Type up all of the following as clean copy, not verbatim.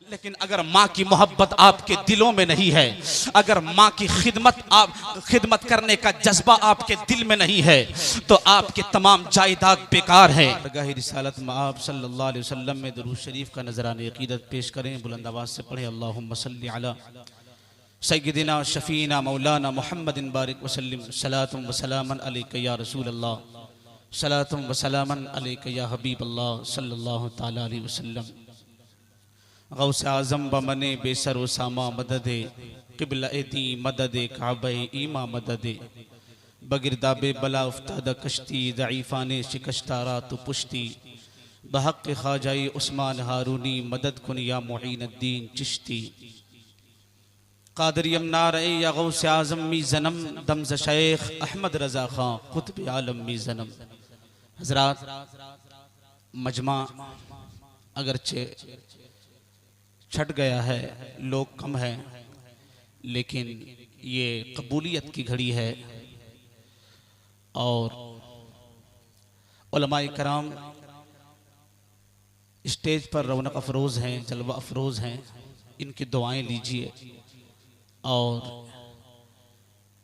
लेकिन अगर माँ की मोहब्बत आपके दिलों में नहीं है, अगर माँ की खिदमत करने का जज्बा आपके दिल में नहीं है, तो आपके तमाम जायदाद बेकार हैं। बरगाह रिसालत में आप सल्लल्लाहु अलैहि वसल्लम में दुरूद शरीफ का नजराने अकीदत पेश करें। बुलंद आवाज से पढ़ें, अल्लाहुम्मा सल्ली अला सय्यदिना शफीना मौलाना मुहम्मदिन बारिक वसल्लिम सलातुम व सलामन अलैका या रसूल अल्लाह, सलातुम व सलामन अलैका या हबीब अल्लाह सल्लल्लाहु तआला अलैहि वसल्लम। गौसे आज़म बमने बेसर व सामा मददे क़िबला दी मददे काबे ईमा मददे बगिरदाबे बला उफ्ताद कश्ती ज़ईफ़ाने शिकस्तारा तो पुश्ती बहक़ ख़ाजाई उस्मान हारूनी मदद कुन या मुईनुद्दीन चिश्ती क़ादिर यमनार या गौसे आज़म मी ज़नम दमज़ शेख अहमद रज़ा ख़ां क़ुत्ब आलम मी ज़नम। हज़रात, मजमा अगरचे छट गया है, लोग कम हैं, लेकिन ये कबूलियत की घड़ी है और उलमाए कराम स्टेज पर रौनक अफरोज़ हैं, जलवा अफरोज़ हैं। इनकी दुआएं लीजिए और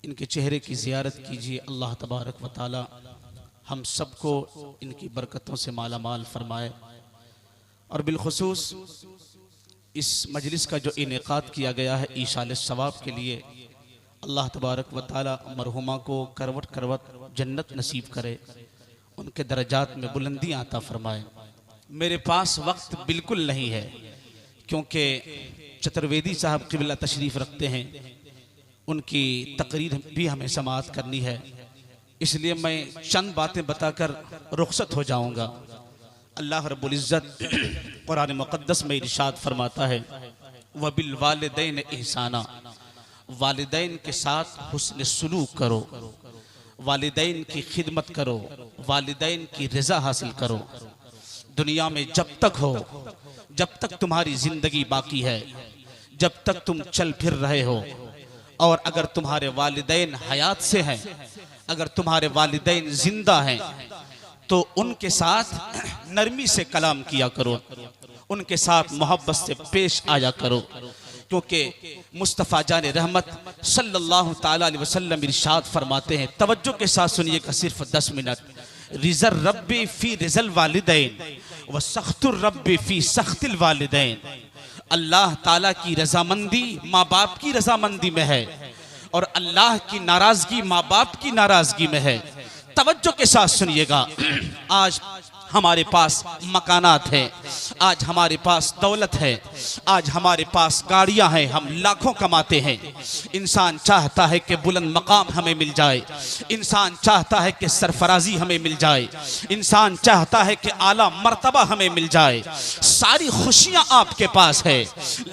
इनके चेहरे की ज़ियारत कीजिए। अल्लाह तबारक व तआला हम सबको इनकी बरकतों से माला माल फरमाए। और बिलखुसूस इस मजलिस का जो इनेकाद किया गया है ईशाल सवाब के लिए, अल्लाह तबारक व तआला मरहुमा को करवट करवट जन्नत नसीब करे, उनके दर्जात में बुलंदी आता फरमाए। मेरे पास वक्त बिल्कुल नहीं है क्योंकि चतुर्वेदी साहब क़िबला तशरीफ़ रखते हैं, उनकी तकरीर भी हमें समाअत करनी है, इसलिए मैं चंद बातें बताकर रुखसत हो जाऊंगा। अल्लाह रब्बुल इज़्ज़त कुरान मुक़द्दस में इरशाद फरमाता है, व बिल वालिदैन इहसाना, वालिदैन के साथ हुस्न सुलूक करो, वालिदैन की खिदमत करो, वालिदैन की रज़ा हासिल करो। दुनिया में जब तक हो, जब तक तुम्हारी जिंदगी बाकी है, जब तक तुम चल फिर रहे हो, और अगर तुम्हारे वालिदैन हयात से हैं, अगर तुम्हारे वालिदैन जिंदा हैं, तो उनके साथ नरमी से कलाम किया करो, उनके साथ मोहब्बत से पेश आया करो, क्योंकि मुस्तफ़ा जान रहमत सल्लल्लाहु ताला अलैहि वसल्लम इरशाद फरमाते हैं, तवज्जो के साथ सुनिएगा सिर्फ 10 मिनट, रिज़ल रब्बी फी रिज़ल वालिदैन व सख्तुर रब्बी फी सख्तिल वालिदैन। अल्लाह ताला की रजामंदी माँ बाप की रजामंदी में है और अल्लाह की नाराजगी माँ बाप की नाराजगी में है। तवज्जो के साथ सुनिएगा। आज हमारे पास मकानात हैं, आज हमारे पास दौलत है, आज हमारे पास गाड़ियां हैं, हम लाखों कमाते हैं। इंसान चाहता है कि बुलंद मकाम हमें मिल जाए, इंसान चाहता है कि सरफराजी हमें मिल जाए, इंसान चाहता है कि आला मर्तबा हमें मिल जाए। सारी खुशियां आपके पास है,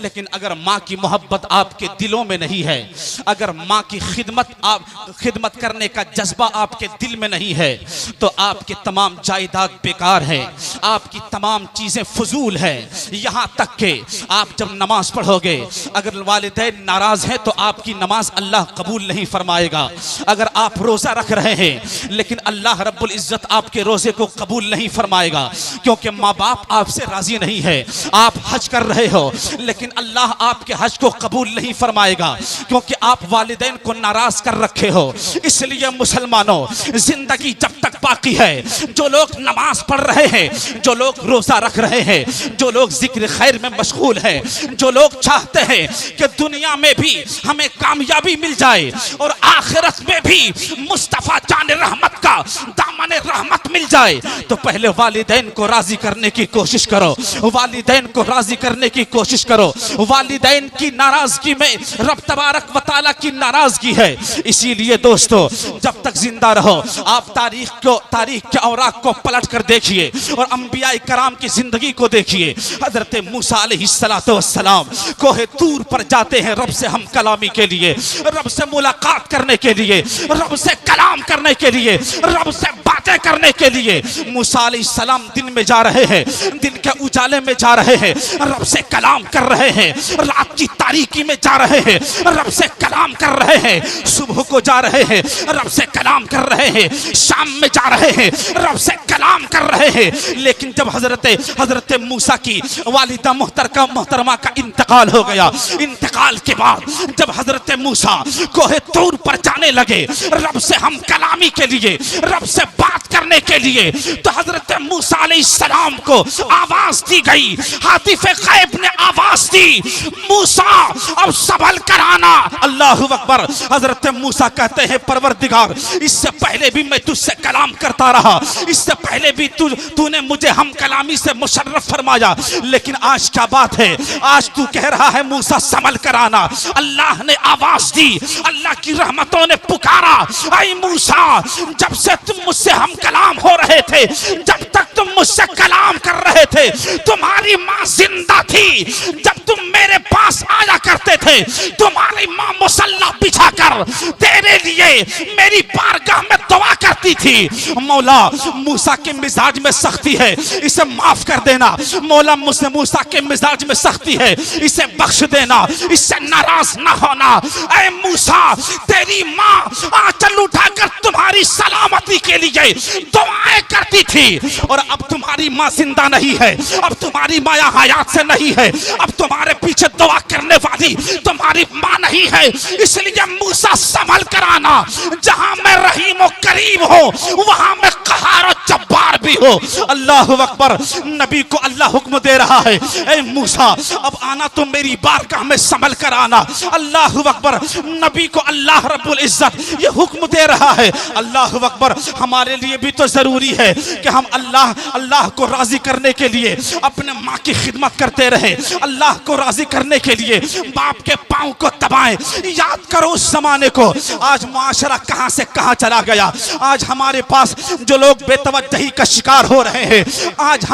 लेकिन अगर माँ की मोहब्बत आपके दिलों में नहीं है, अगर माँ की खिदमत करने का जज्बा आपके दिल में नहीं है, तो आपके तमाम जायदाद बेकार है, आपकी तमाम चीजें फजूल है। यहां तक के आप जब नमाज पढ़ोगे, अगर वालिदैन नाराज हैं तो आपकी नमाज अल्लाह कबूल नहीं फरमाएगा। अगर आप रोजा रख रहे हैं लेकिन अल्लाह रब्बुल इज्जत आपके रोजे को कबूल नहीं फरमाएगा, क्योंकि माँ बाप आपसे राजी नहीं है। आप हज कर रहे हो लेकिन अल्लाह आपके हज को कबूल नहीं फरमाएगा, क्योंकि आप वालिदैन को नाराज कर रखे हो। इसलिए मुसलमानों, जिंदगी जब तक बाकी है, जो लोग नमाज पढ़ रहे हैं, जो लोग रोजा रख रहे हैं, जो लोग जिक्र खैर में मशगूल हैं, जो लोग चाहते हैं कि दुनिया में भी हमें कामयाबी मिल जाए और आखिरत में भी मुस्तफा जान रहमत का दामन रहमत मिल जाए, तो पहले वालिदैन को राजी करने की कोशिश करो, वालिदैन को राजी करने की कोशिश करो। वालिदैन की नाराजगी में रब तबारक व तआला की नाराजगी है। इसीलिए दोस्तों, जब तक जिंदा रहो, आप तारीख के औराक को पलट कर देखिए और अंबिया कराम की जिंदगी को देखिए। हजरत मूसा अलैहिस्सलातु वस्सलाम कोहे तूर पर जाते हैं रब से हम कलामी के लिए, रब से मुलाकात करने के लिए, रब से कलाम करने के लिए, रब से बात बातें करने के लिए मूसा अलैहिस्सलाम दिन में जा रहे हैं, दिन के उजाले में जा रहे हैं, रब से कलाम कर रहे हैं, रात की तारीकी में जा रहे हैं, रब से कलाम कर रहे हैं, सुबह को जा रहे हैं, रब से कलाम कर रहे हैं, शाम में जा रहे हैं, रब से कलाम कर रहे हैं। लेकिन जब हजरत मूसा की वालिदा मोहतरमा का इंतकाल हो गया, इंतकाल के बाद जब हजरत मूसा कोहे तूर पर जाने लगे रब से हम कलामी के लिए, रब से बात करने के लिए, तो हजरत मूसा अलैहिस्सलाम को आवाज दी गई, हातिफे गैब ने आवाज दी, मूसा अब संभल कर आना। अल्लाहु अकबर। हजरत मूसा कहते हैं परवरदिगार, इससे पहले भी मैं तुझसे कलाम करता रहा, इससे पहले भी तूने मुझे हम कलामी से मुशर्रफ फरमाया, लेकिन आज क्या बात है, आज तू कह रहा है मूसा संभल कर आना। अल्लाह ने आवाज दी, अल्लाह की रहमतों ने पुकारा, ऐ मूसा जब से तुम मुझसे हम कलाम हो रहे थे, जब तक तुम मुझसे कलाम कर रहे थे, तुम्हारी माँ जिंदा थी, जब तुम मेरे पास आया करते थे, तुम्हारी माँ मुसल्ला बिछाकर तेरे लिए मेरी बारगाह में दुआ करती थी। मौला मूसा के मिजाज में सख्ती है, इसे माफ कर देना। मौला मुझसे मूसा के मिजाज में सख्ती है, इसे बख्श देना, इससे नाराज ना होना। ऐ मूसा तेरी माँ आंचल उठाकर तुम्हारी सलामती के लिए दुआएं करती थी, और अब तुम्हारी माँ जिंदा नहीं है, अब तुम्हारी माया हयात से नहीं है, अब तुम्हारे पीछे दुआ करने वाली तुम्हारी माँ नहीं है, इसलिए मूसा संभल कर आना। जहां मैं रहीम और करीम हूं वहां मैं कहार और जब्बार भी हूं। अल्लाहु अकबर। नबी को अल्लाह हुक्म दे रहा है, ऐ मूसा अब आना तो मेरी बारगाह में संभल कर आना। अल्लाहु अकबर। नबी को अल्लाह रब्बुल इज्जत ये हुक्म दे रहा है। अल्लाहु अकबर। हमारे लिए भी तो जरूरी है कि हम अल्लाह को राजी करने के लिए अपने माँ की खिदमत करते रहे, अल्लाह को राजी करने के लिए बाप के पांव को दबाएं। याद करो उस जमाने को, आज मुआशरा कहां से कहां चला गया। आज हमारे पास जो लोग बेतवज्जही का शिकार हो रहे हैं, आज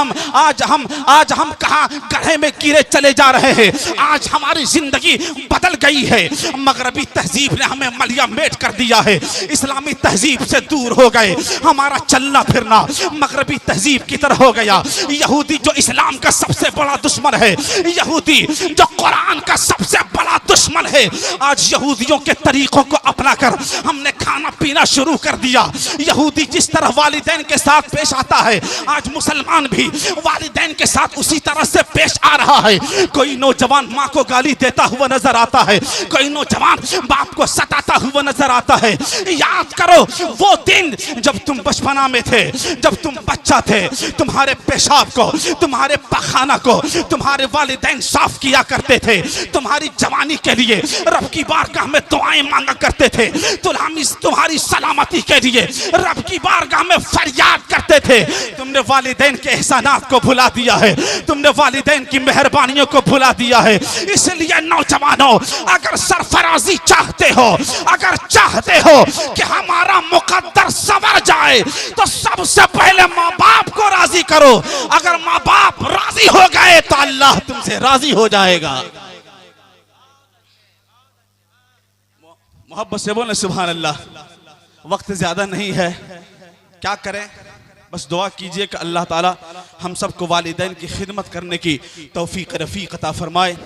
हम कहां गड्ढे में गिरे चले जा रहे हैं। आज हमारी जिंदगी बदल गई है, मगरबी तहजीब ने हमें मलिया मेट कर दिया है, इस्लामी तहजीब से दूर हो गए, हमारा चलना फिरना मगरबी तहजीब की तरह हो गया। यहूदी जो इस्लाम का सबसे बड़ा दुश्मन है, यहूदी जो कुरान का सबसे बड़ा दुश्मन है, आज यहूदियों के तरीकों को अपनाकर हमने खाना पीना शुरू कर दिया। यहूदी जिस तरह वालिदैन के साथ पेश आता है, आज मुसलमान भी वालिदैन के साथ उसी तरह से पेश आ रहा है। कोई नौजवान माँ को गाली देता हुआ नजर आता है, कोई नौजवान बाप को सताता हुआ नजर आता है। याद करो वो दिन जब तुम बचपना में थे, जब तुम बच्चा थे, तुम्हारे पेशाब को, तुम्हारे पखाना को तुम्हारे वालिदैन साफ किया करते थे, तुम्हारी जवानी के लिए रब की बारगाह में दुआएं मांगा करते थे, तुम्हारी सलामती के लिए रब की बारगाह में फरियाद करते थे। तुमने वालिदैन के एहसानात को भुला दिया है, तुमने वालिदैन की मेहरबानियों को भुला दिया है। इसलिए नौजवानों, अगर सरफराजी चाहते हो, अगर चाहते हो कि हमारा मुकद्दर संवर जाए, तो सबसे पहले माँ बाप को राजी करो। अगर माँ बाप राजी हो गए तो अल्लाह तुमसे राजी हो जाएगा। मोहब्बत से बोले सुभान अल्लाह। वक्त ज्यादा नहीं है, क्या करें, बस दुआ कीजिए कि अल्लाह ताला हम सबको वालिदैन की खिदमत करने की तौफीक रफ़ीक अता फरमाए।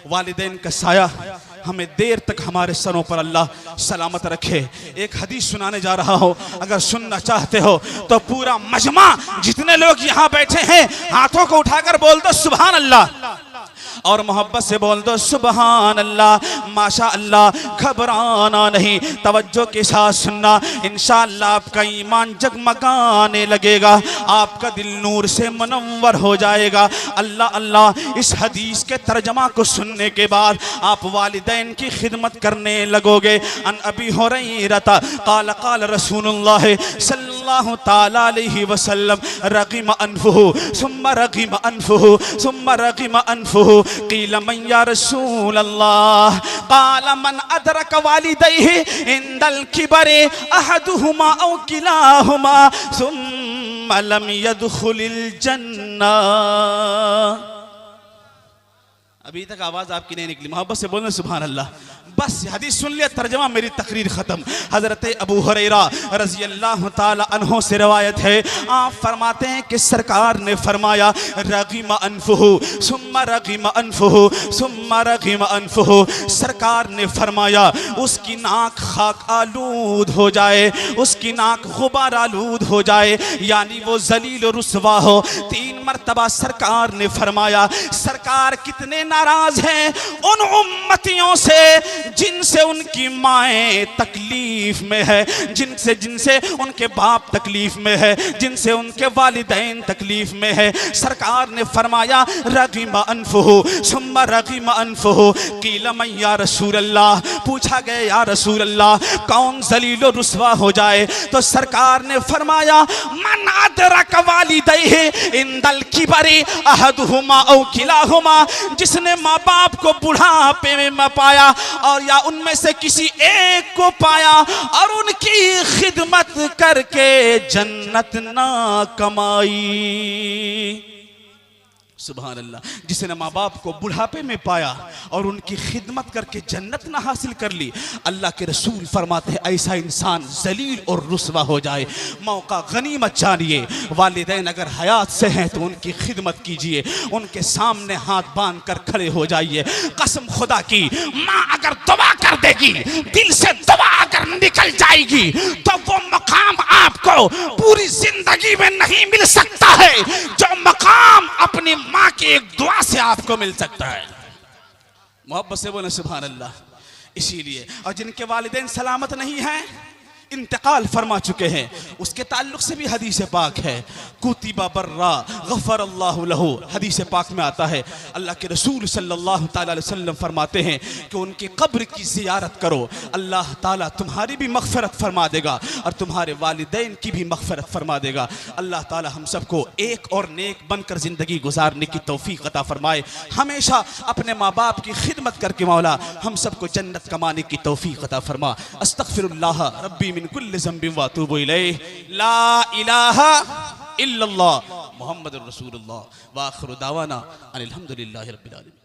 वालिदैन का साया हमें देर तक हमारे सरों पर अल्लाह सलामत रखे। एक हदीस सुनाने जा रहा हो, अगर सुनना चाहते हो तो पूरा मजमा जितने लोग यहाँ बैठे हैं हाथों को उठाकर बोल दो सुभान अल्लाह, और मोहब्बत से बोल दो सुभान अल्लाह। माशा अल्लाह। घबराना नहीं, तवज्जो के साथ सुनना। इंशाअल्लाह आपका ईमान जगमगाने लगेगा, आपका दिल नूर से मुनव्वर हो जाएगा। अल्लाह अल्लाह। इस हदीस के तर्जमा को सुनने के बाद आप वालिदैन की खिदमत करने लगोगे। अन अबी हुरैरता क़ाल क़ाल रसूलुल्लाह सल्लल्लाहु तआला अलैहि वसल्लम रग़िम अनफुहु सुम्मा रग़िम अनफुहु सुम्मा रग़िम अनफुहु क़ील मन या रसूल अल्लाह क़ाल मन अदरक वालिदैहि इंदल किबरि अहदुहुमा औ किलाहुमा सुम्मा लम यदखुलिल जन्नह। अभी तक आवाज आपकी नहीं निकली, मोहब्बत से बोलना सुभान अल्लाह। बस हदीस सुन लिया, तर्जमा, मेरी तकरीर खत्म। हजरत अबू हुरैरा रज़ी अल्लाह ताला अन्हो से रवायत है, आप फरमाते हैं कि सरकार ने फरमाया रग़िम अनफुहु सुम्मा रग़िम अनफुहु सुम्मा रग़िम अनफुहु। सरकार ने फरमाया उसकी नाक खाक आलूद हो जाए, उसकी नाक गुबार आलूद हो जाए, यानी वो जलील और रुसवा हो। 3 मरतबा सरकार ने फरमाया। सरकार कितने नाराज हैं उन उम्मतियों से जिनसे उनकी माएँ तकलीफ में है, जिनसे उनके बाप तकलीफ में है, जिनसे उनके वालिदैन तकलीफ में है। सरकार ने फरमाया रग़िम अनफुहु सुम्मा रग़िम अनफुहु। क़ील मन या रसूल अल्लाह, पूछा गया या रसूल अल्लाह कौन ज़लील और रुसवा हो जाए? तो सरकार ने फरमाया मन अदरक वालिदैहि इंदल किबरी अहदुहुमा औ किलाहुमा। जिसने माँ बाप को बुढ़ापे में पाया और या उनमें से किसी एक को पाया और उनकी खिदमत करके जन्नत ना कमाई। सुभान अल्लाह। जिसने माँ बाप को बुढ़ापे में पाया और उनकी खिदमत करके जन्नत ना हासिल कर ली, अल्लाह के रसूल फरमाते हैं ऐसा इंसान जलील और रुसवा हो जाए। मौका गनीमत जानिए, वालिदैन अगर हयात से हैं तो उनकी खिदमत कीजिए, उनके सामने हाथ बांध कर खड़े हो जाइए। कसम खुदा की, माँ अगर दुआ कर देगी, दिल से दुआ अगर निकल जाएगी तो वो मकाम आपको पूरी जिंदगी में नहीं मिल सकता है जो मकाम अपनी माँ की एक दुआ से आपको मिल सकता है। मोहब्बत से बोले सुभान अल्लाह। इसीलिए और जिनके वालिदैन सलामत नहीं हैं, इंतकाल फरमा चुके हैं, उसके ताल्लुक से भी हदीस पाक है कुतिबा बर्रा गफर अल्लाहु लहू। हदीस पाक में आता है अल्लाह के रसूल सल्लल्लाहु ताला अलैहि वसल्लम फरमाते हैं कि उनकी कब्र की ज़ियारत करो, अल्लाह ताला तुम्हारी भी मग़फ़िरत फरमा देगा और तुम्हारे वालिदैन की भी मग़फ़िरत फरमा देगा। अल्लाह ताला हम सबको एक और नेक बनकर ज़िंदगी गुजारने की तौफ़ीक़ अता फरमाए। हमेशा अपने माँ बाप की खिदमत करके मौला हम सबको जन्नत कमाने की तौफ़ीक़ अता फरमा। अस्तग़फ़िरुल्लाह रब्बी मिन कुल्लि ज़ंबिन व अतूबु इलैह। ला इलाहा इल्लल्लाह मुहम्मदुर रसूलुल्लाह व आखिरु दावाना अनिल हम्दुलिल्लाहि रब्बिल आलमीन।